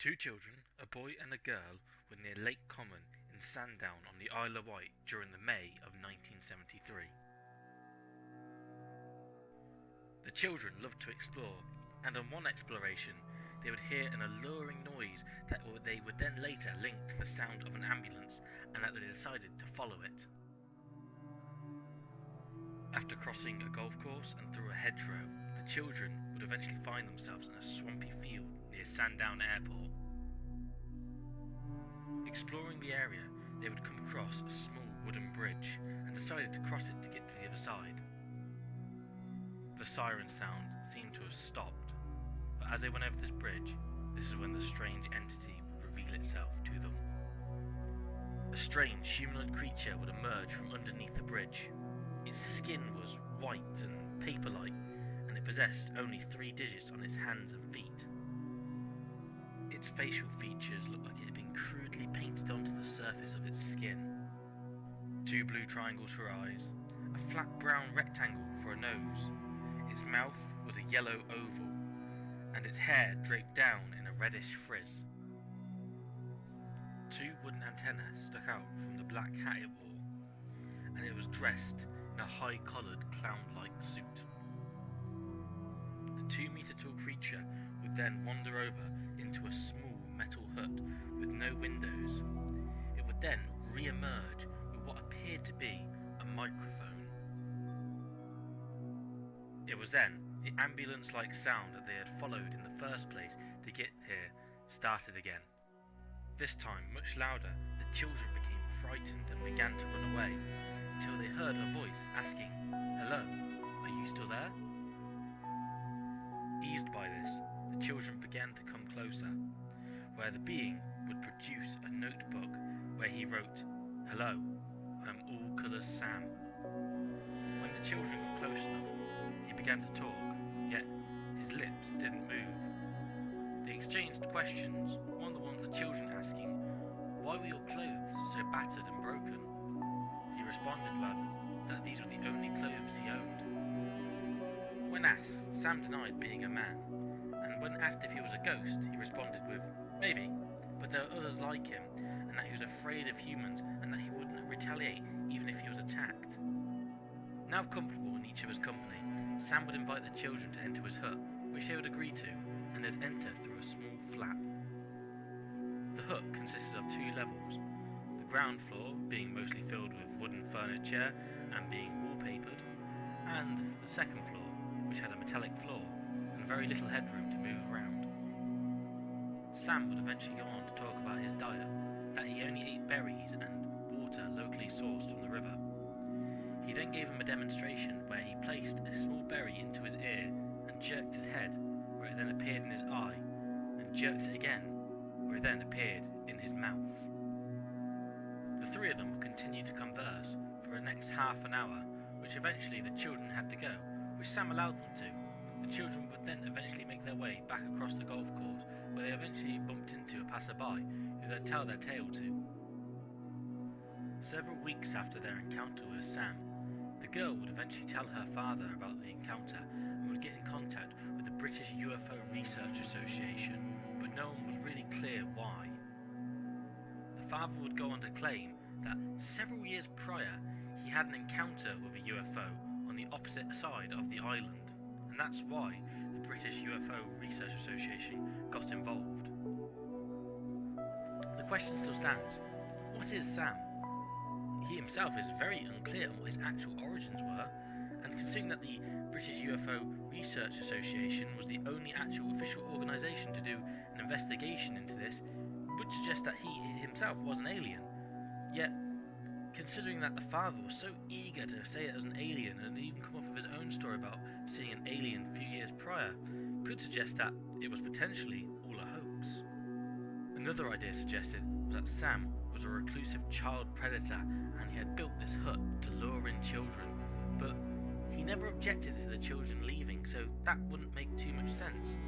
Two children, a boy and a girl, were near Lake Common in Sandown on the Isle of Wight during the May of 1973. The children loved to explore, and on one exploration they would hear an alluring noise that they would then later link to the sound of an ambulance, and that they decided to follow it. After crossing a golf course and through a hedgerow, the children would eventually find themselves in a swampy field near Sandown Airport. Exploring the area, they would come across a small wooden bridge and decided to cross it to get to the other side. The siren sound seemed to have stopped, but as they went over this bridge, this is when the strange entity would reveal itself to them. A strange humanoid creature would emerge from underneath the bridge. Its skin was white and paper-like, and it possessed only 3 digits on its hands and feet. Its facial features looked like it had been crudely painted onto the surface of its skin. 2 blue triangles for eyes, a flat brown rectangle for a nose. Its mouth was a yellow oval, and its hair draped down in a reddish frizz. 2 wooden antennae stuck out from the black hat it wore, and it was dressed in a high-collared clown-like suit. The 2-metre-tall creature would then wander over into a small metal hut with no windows. It would then re-emerge with what appeared to be a microphone. It was then the ambulance-like sound that they had followed in the first place to get here started again. This time, much louder, the children became frightened and began to run away, until they heard a voice asking, "Hello, are you still there?" Eased by this, the children began to come closer, where the being would produce a notebook where he wrote, "Hello, I'm All Colours Sam." When the children got close enough, he began to talk, yet his lips didn't move. They exchanged questions, one of the ones the children asking, "Why were your clothes so battered and broken?" He responded that these were the only clothes he owned. When asked, Sam denied being a man, and when asked if he was a ghost, he responded with, "Maybe, but there are others like him, and that he was afraid of humans, and that he wouldn't retaliate even if he was attacked." Now comfortable in each other's company, Sam would invite the children to enter his hut, which they would agree to, and they'd enter through a small flap. The hut consisted of 2 levels, the ground floor being mostly filled with wooden furniture and being wallpapered, and the second floor, which had a metallic floor and very little headroom to move around. Sam would eventually go on to talk about his diet, that he only ate berries and water locally sourced from the river. He then gave him a demonstration where he placed a small berry into his ear and jerked his head, where it then appeared in his eye, and jerked it again, where it then appeared in his mouth. The 3 of them would continue to converse for the next half an hour, which eventually the children had to go, which Sam allowed them to. The children would then eventually make their way back across the golf course, where they eventually bumped into a passerby who they'd tell their tale to. Several weeks after their encounter with Sam, the girl would eventually tell her father about the encounter and would get in contact with the British UFO Research Association, but no one was really clear why. The father would go on to claim that several years prior he had an encounter with a UFO on the opposite side of the island, and that's why the British UFO Research Association got involved. The question still stands, what is Sam? He himself is very unclear on what his actual origins were, and considering that the British UFO Research Association was the only actual official organisation to do an investigation into this, would suggest that he himself was an alien. Yet, considering that the father was so eager to say it was an alien and even come up with his own story about seeing an alien a few years prior, could suggest that it was potentially all a hoax. Another idea suggested was that Sam was a reclusive child predator and he had built this hut to lure in children, but he never objected to the children leaving, so that wouldn't make too much sense.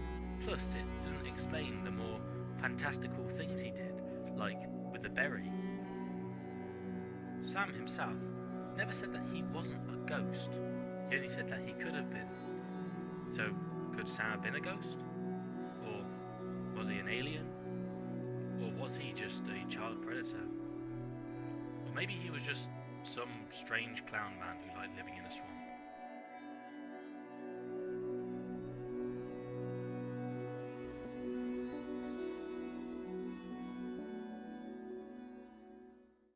Plus, it doesn't explain the more fantastical things he did, like with the berry. Sam himself never said that he wasn't a ghost, he only said that he could have been. So, could Sam have been a ghost? Or was he an alien? was he just a child predator? Or maybe he was just some strange clown man who liked living in a swamp.